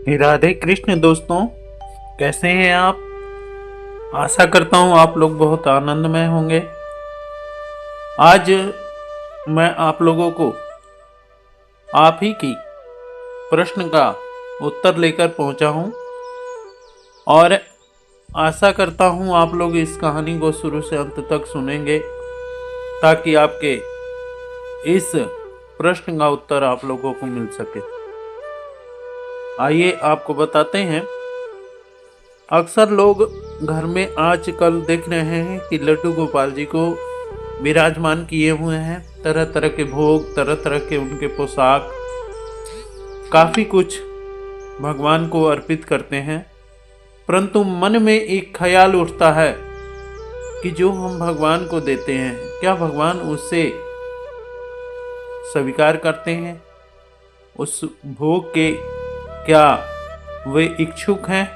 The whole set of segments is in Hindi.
राधे कृष्ण दोस्तों, कैसे हैं आप। आशा करता हूँ आप लोग बहुत आनंदमय होंगे। आज मैं आप लोगों को आप ही की प्रश्न का उत्तर लेकर पहुंचा हूं और आशा करता हूं आप लोग इस कहानी को शुरू से अंत तक सुनेंगे ताकि आपके इस प्रश्न का उत्तर आप लोगों को मिल सके। आइए आपको बताते हैं। अक्सर लोग घर में आजकल देख रहे हैं कि लड्डू गोपाल जी को विराजमान किए हुए हैं। तरह तरह के भोग, तरह तरह के उनके पोशाक, काफ़ी कुछ भगवान को अर्पित करते हैं। परंतु मन में एक ख्याल उठता है कि जो हम भगवान को देते हैं, क्या भगवान उससे स्वीकार करते हैं? उस भोग के क्या वे इच्छुक हैं?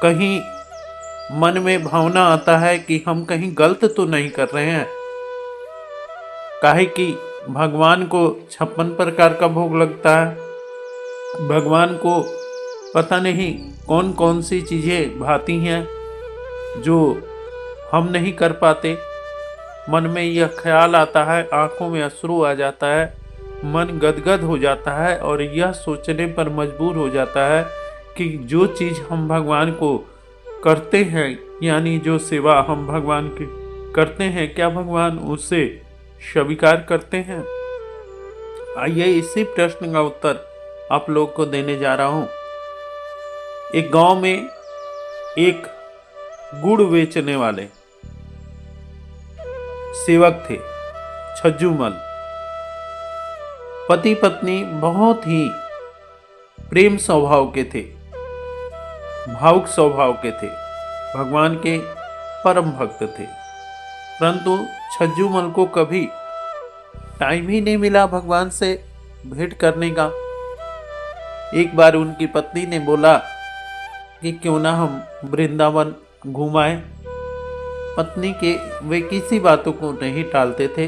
कहीं मन में भावना आता है कि हम कहीं गलत तो नहीं कर रहे हैं। काहे कि भगवान को 56 प्रकार का भोग लगता है। भगवान को पता नहीं कौन कौन सी चीज़ें भाती हैं जो हम नहीं कर पाते। मन में यह ख्याल आता है, आंखों में अश्रु आ जाता है, मन गदगद हो जाता है और यह सोचने पर मजबूर हो जाता है कि जो चीज़ हम भगवान को करते हैं, यानी जो सेवा हम भगवान की करते हैं, क्या भगवान उससे स्वीकार करते हैं? आइए इसी प्रश्न का उत्तर आप लोग को देने जा रहा हूँ। एक गांव में एक गुड़ बेचने वाले सेवक थे, छज्जूमल। पति पत्नी बहुत ही प्रेम स्वभाव के थे, भावुक स्वभाव के थे, भगवान के परम भक्त थे। परंतु छज्जूमल को कभी टाइम ही नहीं मिला भगवान से भेंट करने का। एक बार उनकी पत्नी ने बोला कि क्यों ना हम वृंदावन घुमाएं। पत्नी के वे किसी बातों को नहीं टालते थे।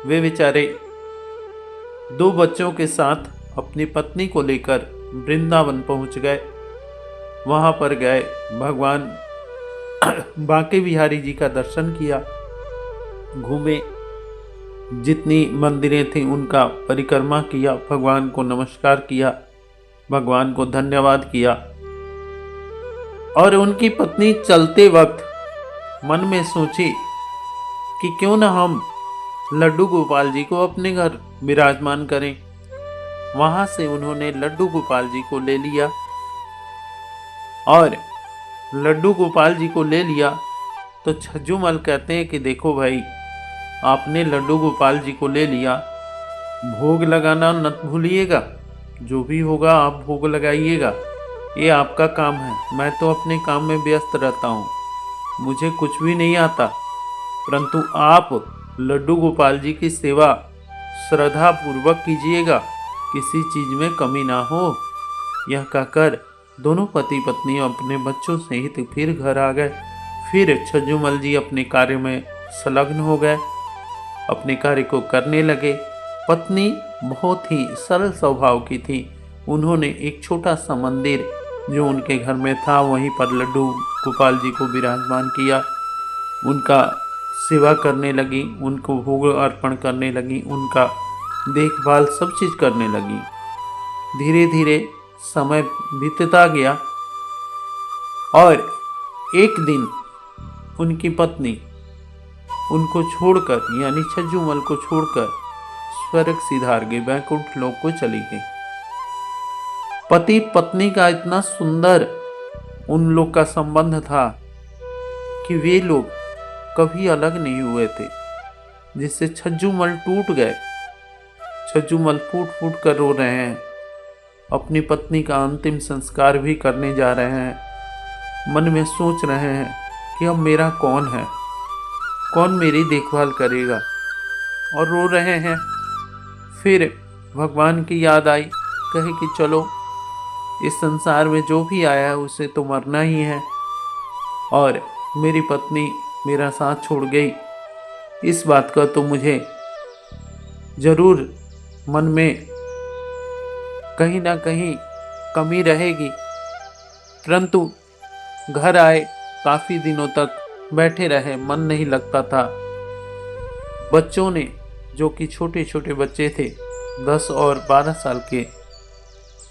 वे बेचारे 2 बच्चों के साथ अपनी पत्नी को लेकर वृंदावन पहुंच गए। वहां पर गए, भगवान बांके बिहारी जी का दर्शन किया, घूमे, जितनी मंदिरें थी उनका परिक्रमा किया, भगवान को नमस्कार किया, भगवान को धन्यवाद किया। और उनकी पत्नी चलते वक्त मन में सोची कि क्यों ना हम लड्डू गोपाल जी को अपने घर विराजमान करें। वहां से उन्होंने लड्डू गोपाल जी को ले लिया और लड्डू गोपाल जी को ले लिया तो छज्जूमल कहते हैं कि देखो भाई, आपने लड्डू गोपाल जी को ले लिया, भोग लगाना न भूलिएगा। जो भी होगा आप भोग लगाइएगा, ये आपका काम है। मैं तो अपने काम में व्यस्त रहता हूँ, मुझे कुछ भी नहीं आता। परंतु आप लड्डू गोपाल जी की सेवा श्रद्धा पूर्वक कीजिएगा, किसी चीज़ में कमी ना हो। यह कहकर दोनों पति पत्नी अपने बच्चों सहित फिर घर आ गए। फिर छज्जूमल जी अपने कार्य में संलग्न हो गए, अपने कार्य को करने लगे। पत्नी बहुत ही सरल स्वभाव की थी। उन्होंने एक छोटा सा मंदिर जो उनके घर में था, वहीं पर लड्डू गोपाल जी को विराजमान किया, उनका सेवा करने लगी, उनको भोग अर्पण करने लगी, उनका देखभाल सब चीज़ करने लगी। धीरे धीरे समय बीतता गया और एक दिन उनकी पत्नी उनको छोड़कर, यानी छज्जूमल को छोड़कर स्वर्ग सिधार गई, वैकुंठ लोक को चली गई। पति पत्नी का इतना सुंदर उन लोग का संबंध था कि वे लोग कभी अलग नहीं हुए थे, जिससे छज्जूमल टूट गए। छज्जूमल फूट फूट कर रो रहे हैं, अपनी पत्नी का अंतिम संस्कार भी करने जा रहे हैं। मन में सोच रहे हैं कि अब मेरा कौन है, कौन मेरी देखभाल करेगा, और रो रहे हैं। फिर भगवान की याद आई, कहे कि चलो, इस संसार में जो भी आया है उसे तो मरना ही है, और मेरी पत्नी मेरा साथ छोड़ गई, इस बात का तो मुझे ज़रूर मन में कहीं ना कहीं कमी रहेगी। परंतु घर आए, काफी दिनों तक बैठे रहे, मन नहीं लगता था। बच्चों ने, जो कि छोटे छोटे बच्चे थे 10 और 12 साल के,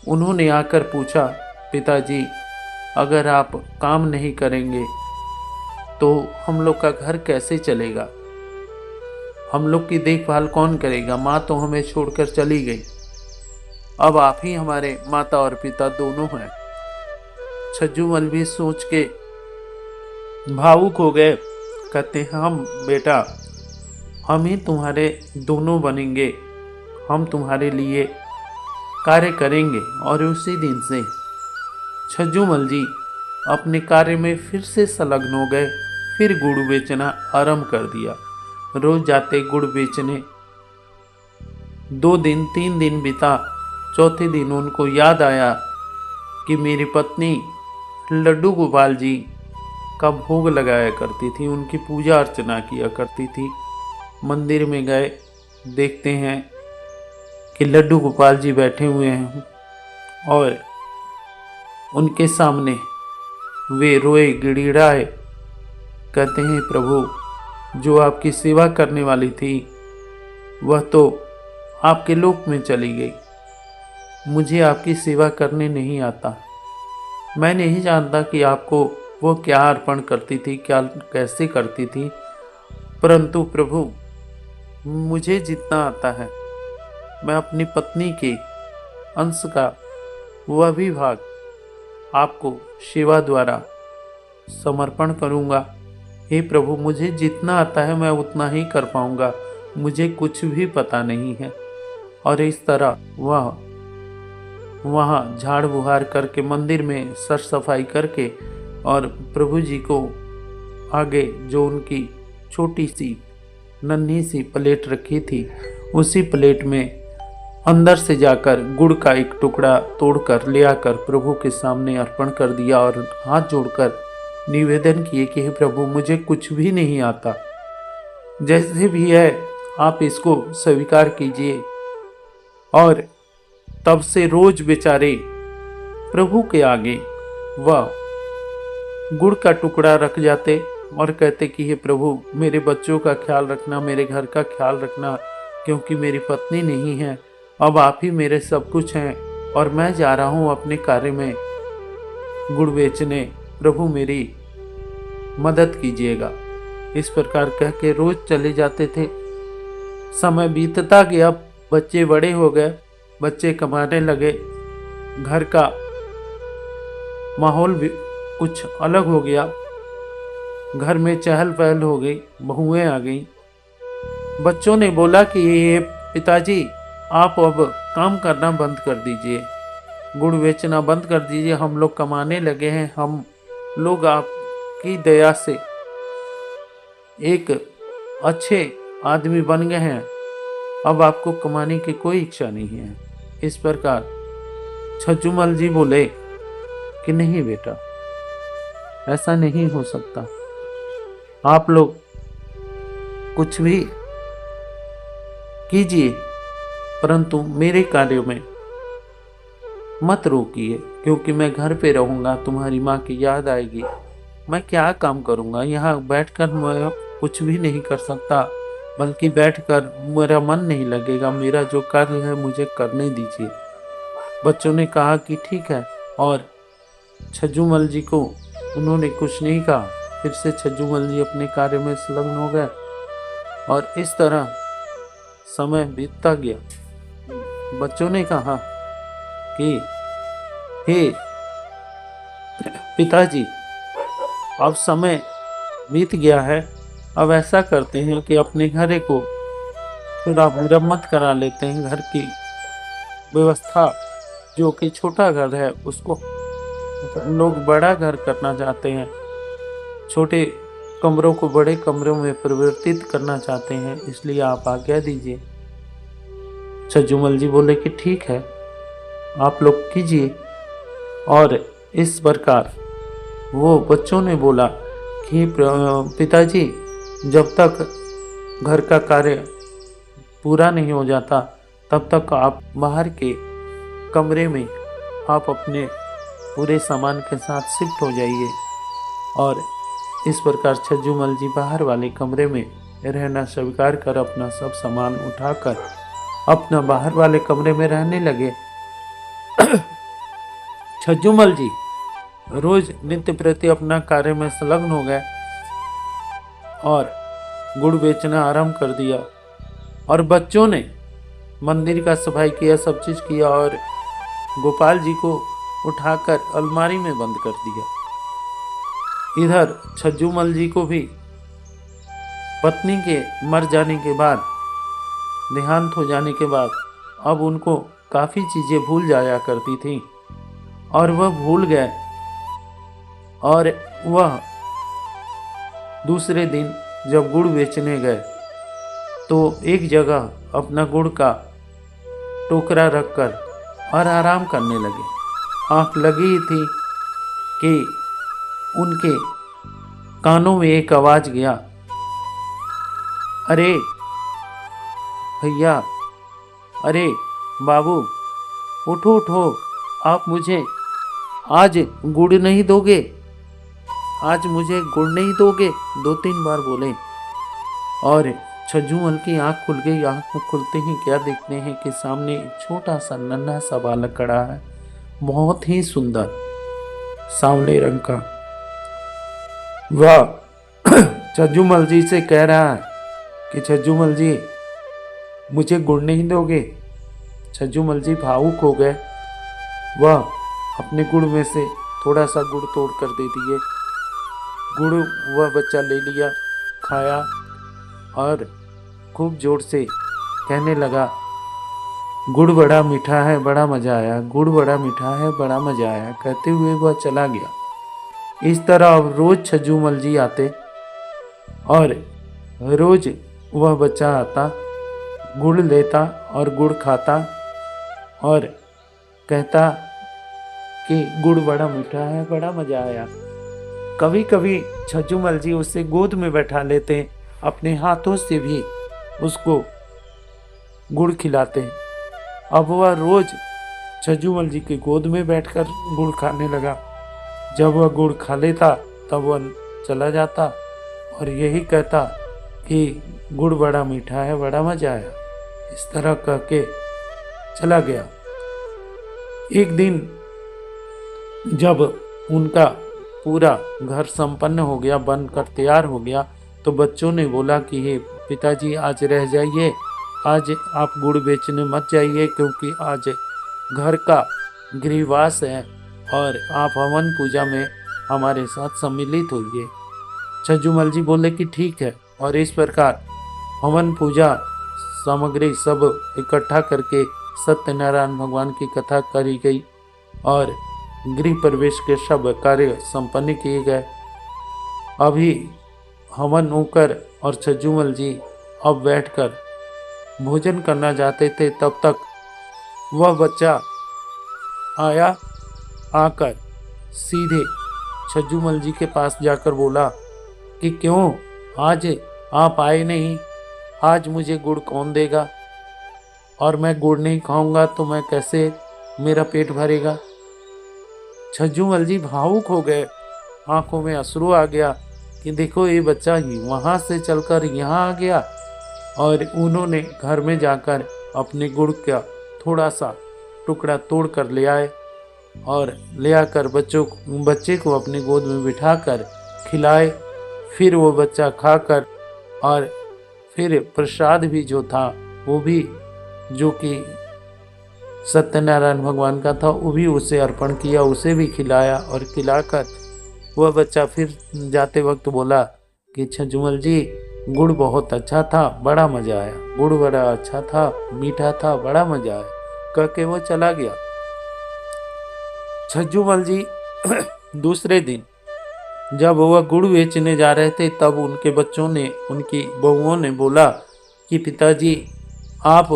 उन्होंने आकर पूछा, पिताजी अगर आप काम नहीं करेंगे तो हम लोग का घर कैसे चलेगा, हम लोग की देखभाल कौन करेगा, माँ तो हमें छोड़कर चली गई, अब आप ही हमारे माता और पिता दोनों हैं। छज्जूमल भी सोच के भावुक हो गए। कहते हैं, हम बेटा, हम ही तुम्हारे दोनों बनेंगे, हम तुम्हारे लिए कार्य करेंगे। और उसी दिन से छज्जूमल जी अपने कार्य में फिर से संलग्न हो गए। फिर गुड़ बेचना आरंभ कर दिया। रोज जाते गुड़ बेचने। 2 दिन 3 दिन बीता। चौथे दिन उनको याद आया कि मेरी पत्नी लड्डू गोपाल जी का भोग लगाया करती थी, उनकी पूजा अर्चना किया करती थी। मंदिर में गए, देखते हैं कि लड्डू गोपाल जी बैठे हुए हैं और उनके सामने वे रोए गिड़गिड़ाए। कहते हैं, प्रभु जो आपकी सेवा करने वाली थी वह तो आपके लोक में चली गई, मुझे आपकी सेवा करने नहीं आता। मैं नहीं जानता कि आपको वो क्या अर्पण करती थी, क्या कैसे करती थी, परंतु प्रभु मुझे जितना आता है मैं अपनी पत्नी के अंश का वह भी भाग आपको सेवा द्वारा समर्पण करूँगा। हे प्रभु, मुझे जितना आता है मैं उतना ही कर पाऊँगा, मुझे कुछ भी पता नहीं है। और इस तरह वह वहाँ झाड़ बुहार करके, मंदिर में सर सफाई करके, और प्रभु जी को आगे जो उनकी छोटी सी नन्ही सी प्लेट रखी थी, उसी प्लेट में अंदर से जाकर गुड़ का एक टुकड़ा तोड़कर ले आकर प्रभु के सामने अर्पण कर दिया और हाथ जोड़कर निवेदन किए कि हे प्रभु, मुझे कुछ भी नहीं आता, जैसे भी है आप इसको स्वीकार कीजिए। और तब से रोज बेचारे प्रभु के आगे वह गुड़ का टुकड़ा रख जाते और कहते कि हे प्रभु, मेरे बच्चों का ख्याल रखना, मेरे घर का ख्याल रखना, क्योंकि मेरी पत्नी नहीं है, अब आप ही मेरे सब कुछ हैं और मैं जा रहा हूँ अपने कार्य में गुड़ बेचने, प्रभु मेरी मदद कीजिएगा। इस प्रकार कह के रोज चले जाते थे। समय बीतता गया, बच्चे बड़े हो गए, बच्चे कमाने लगे, घर का माहौल भी कुछ अलग हो गया, घर में चहल पहल हो गई, बहुएं आ गई। बच्चों ने बोला कि ये पिताजी आप अब काम करना बंद कर दीजिए, गुड़ बेचना बंद कर दीजिए, हम लोग कमाने लगे हैं, हम लोग आपकी दया से एक अच्छे आदमी बन गए हैं, अब आपको कमाने की कोई इच्छा नहीं है। इस प्रकार छज्जूमल जी बोले कि नहीं बेटा, ऐसा नहीं हो सकता, आप लोग कुछ भी कीजिए परंतु मेरे कार्यों में मत रोकिए, क्योंकि मैं घर पे रहूँगा, तुम्हारी माँ की याद आएगी, मैं क्या काम करूँगा, यहाँ बैठकर मैं कुछ भी नहीं कर सकता, बल्कि बैठकर मेरा मन नहीं लगेगा, मेरा जो कार्य है मुझे करने दीजिए। बच्चों ने कहा कि ठीक है, और छज्जूमल जी को उन्होंने कुछ नहीं कहा। फिर से छज्जूमल जी अपने कार्य में संलग्न हो गए और इस तरह समय बीतता गया। बच्चों ने कहा कि हे पिताजी, अब समय बीत गया है, अब ऐसा करते हैं कि अपने घर को थोड़ा मरम्मत करा लेते हैं, घर की व्यवस्था जो कि छोटा घर है उसको लोग बड़ा घर करना चाहते हैं, छोटे कमरों को बड़े कमरों में परिवर्तित करना चाहते हैं, इसलिए आप आज्ञा दीजिए। छज्जूमल जी बोले कि ठीक है, आप लोग कीजिए। और इस प्रकार वो बच्चों ने बोला कि पिताजी, जब तक घर का कार्य पूरा नहीं हो जाता तब तक आप बाहर के कमरे में आप अपने पूरे सामान के साथ शिफ्ट हो जाइए। और इस प्रकार छज्जूमल जी बाहर वाले कमरे में रहना स्वीकार कर अपना सब सामान उठाकर अपना बाहर वाले कमरे में रहने लगे। छज्जूमल जी रोज नित्य प्रति अपना कार्य में संलग्न हो गए और गुड़ बेचना आरंभ कर दिया। और बच्चों ने मंदिर का सफाई किया, सब चीज किया और गोपाल जी को उठाकर अलमारी में बंद कर दिया। इधर छज्जूमल जी को भी पत्नी के मर जाने के बाद, देहांत हो जाने के बाद अब उनको काफ़ी चीज़ें भूल जाया करती थी और वह भूल गए। और वह दूसरे दिन जब गुड़ बेचने गए तो एक जगह अपना गुड़ का टोकरा रखकर और आराम करने लगे। आँख लगी ही थी कि उनके कानों में एक आवाज गया, अरे भैया, अरे बाबू, उठो उठो, आप मुझे आज गुड़ नहीं दोगे, आज मुझे गुड़ नहीं दोगे, 2-3 बार बोले। और छज्जूमल की आँख खुल गई। आँख खुलते ही क्या देखते हैं कि सामने छोटा सा नन्हा सा बालक खड़ा है, बहुत ही सुंदर सांवले रंग का। वह छज्जूमल जी से कह रहा है कि छज्जूमल जी, मुझे गुड़ नहीं दोगे। छज्जूमल जी भावुक हो गए। वह अपने गुड़ में से थोड़ा सा गुड़ तोड़ कर दे दिए। गुड़ वह बच्चा ले लिया, खाया और खूब जोर से कहने लगा, गुड़ बड़ा मीठा है, बड़ा मज़ा आया, गुड़ बड़ा मीठा है, बड़ा मज़ा आया, कहते हुए वह चला गया। इस तरह अब रोज छज्जूमल जी आते और रोज वह बच्चा आता, गुड़ लेता और गुड़ खाता और कहता कि गुड़ बड़ा मीठा है, बड़ा मज़ा आया। कभी कभी छज्जूमल जी उसे गोद में बैठा लेते, अपने हाथों से भी उसको गुड़ खिलाते। अब वह रोज छज्जूमल जी की गोद में बैठकर गुड़ खाने लगा। जब वह गुड़ खा लेता तब वह चला जाता और यही कहता कि गुड़ बड़ा मीठा है, बड़ा मज़ा आया। इस तरह कह के चला गया। एक दिन जब उनका पूरा घर संपन्न हो गया, बनकर तैयार हो गया, तो बच्चों ने बोला कि हे पिताजी, आज रह जाइए, आज आप गुड़ बेचने मत जाइए, क्योंकि आज घर का गृहवास है और आप हवन पूजा में हमारे साथ सम्मिलित होइए। छज्जूमल जी बोले कि ठीक है। और इस प्रकार हवन पूजा सामग्री सब इकट्ठा करके सत्यनारायण भगवान की कथा करी गई और गृह प्रवेश के सब कार्य संपन्न किए गए। अभी हवन होकर और छज्जूमल जी अब बैठकर भोजन करना चाहते थे, तब तक वह बच्चा आया। आकर सीधे छज्जूमल जी के पास जाकर बोला कि क्यों आज आप आए नहीं, आज मुझे गुड़ कौन देगा, और मैं गुड़ नहीं खाऊंगा तो मैं कैसे मेरा पेट भरेगा। छज्जूमल जी भावुक हो गए, आंखों में अश्रु आ गया कि देखो ये बच्चा ही वहाँ से चलकर यहाँ आ गया। और उन्होंने घर में जाकर अपने गुड़ का थोड़ा सा टुकड़ा तोड़ कर ले आए और ले आकर बच्चे को अपनी गोद में बिठाकर खिलाए। फिर वो बच्चा खाकर और फिर प्रसाद भी जो था वो भी, जो कि सत्यनारायण भगवान का था, वो भी उसे अर्पण किया, उसे भी खिलाया। और खिलाकर वह बच्चा फिर जाते वक्त बोला कि छज्जूमल जी, गुड़ बहुत अच्छा था, बड़ा मज़ा आया, गुड़ बड़ा अच्छा था, मीठा था, बड़ा मज़ा आया, कह के वो चला गया। छज्जूमल जी दूसरे दिन जब वह गुड़ बेचने जा रहे थे, तब उनके बच्चों ने, उनकी बहुओं ने बोला कि पिताजी, आप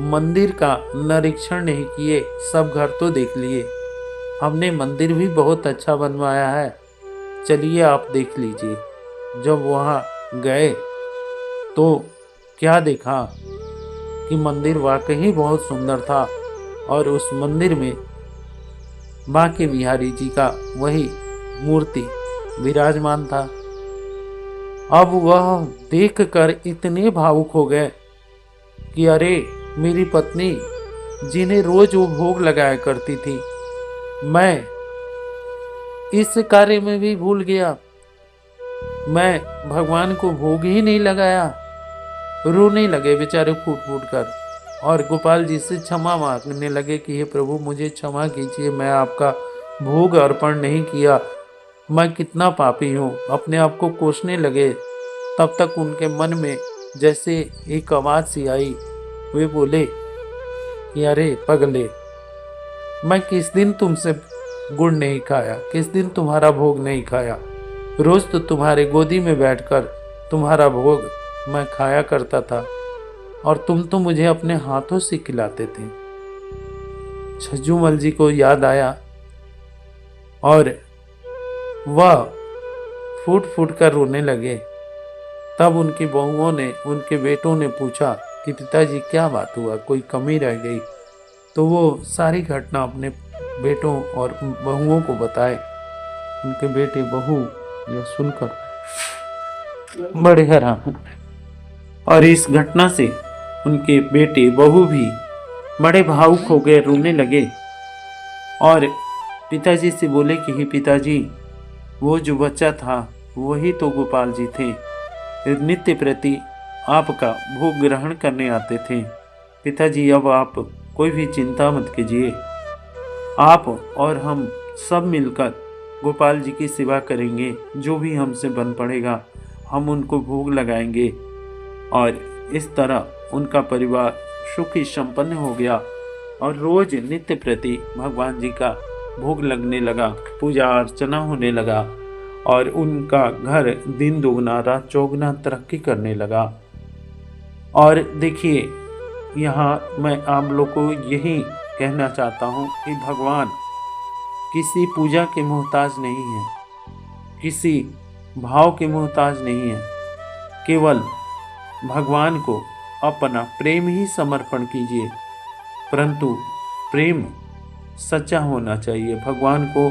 मंदिर का निरीक्षण नहीं किए, सब घर तो देख लिए, हमने मंदिर भी बहुत अच्छा बनवाया है, चलिए आप देख लीजिए। जब वहाँ गए तो क्या देखा कि मंदिर वाकई बहुत सुंदर था और उस मंदिर में बांके बिहारी जी का वही मूर्ति विराजमान था। अब वह देखकर इतने भावुक हो गए कि अरे, मेरी पत्नी जिन्हें रोज वो भोग लगाया करती थी, मैं इस कार्य में भी भूल गया, मैं भगवान को भोग ही नहीं लगाया। रोने लगे बेचारे फूट फूट कर और गोपाल जी से क्षमा मांगने लगे कि हे प्रभु, मुझे क्षमा कीजिए, मैं आपका भोग अर्पण नहीं किया, मैं कितना पापी हूँ। अपने आप को कोसने लगे। तब तक उनके मन में जैसे एक आवाज सी आई। वे बोले कि अरे पगले, मैं किस दिन तुमसे गुड़ नहीं खाया, किस दिन तुम्हारा भोग नहीं खाया। रोज तो तुम्हारे गोदी में बैठकर तुम्हारा भोग मैं खाया करता था और तुम तो मुझे अपने हाथों से खिलाते थे। छज्जूमल जी को याद आया और वह फूट फूट कर रोने लगे। तब उनकी बहुओं ने, उनके बेटों ने पूछा कि पिताजी क्या बात हुआ, कोई कमी रह गई। तो वो सारी घटना अपने बेटों और बहुओं को बताए। उनके बेटे बहू यह सुनकर बड़े हैरान हुए और इस घटना से उनके बेटे बहू भी बड़े भावुक हो गए, रोने लगे और पिताजी से बोले कि हे पिताजी, वो जो बच्चा था वही तो गोपाल जी थे, नित्य प्रति आपका भोग ग्रहण करने आते थे। पिताजी, अब आप कोई भी चिंता मत कीजिए, आप और हम सब मिलकर गोपाल जी की सेवा करेंगे। जो भी हमसे बन पड़ेगा हम उनको भोग लगाएंगे। और इस तरह उनका परिवार सुखी संपन्न हो गया और रोज नित्य प्रति भगवान जी का भोग लगने लगा, पूजा अर्चना होने लगा और उनका घर दिन दोगुना रात चौगुना तरक्की करने लगा। और देखिए, यहाँ मैं आप लोग को यही कहना चाहता हूँ कि भगवान किसी पूजा के मोहताज नहीं है, किसी भाव के मोहताज नहीं है। केवल भगवान को अपना प्रेम ही समर्पण कीजिए, परंतु प्रेम सच्चा होना चाहिए। भगवान को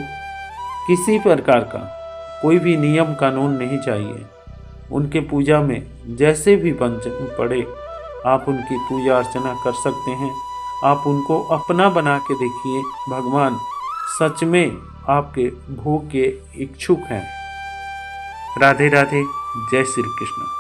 किसी प्रकार का कोई भी नियम कानून नहीं चाहिए। उनके पूजा में जैसे भी बन पड़े आप उनकी पूजा अर्चना कर सकते हैं। आप उनको अपना बना के देखिए, भगवान सच में आपके भोग के इच्छुक हैं। राधे राधे, जय श्री कृष्ण।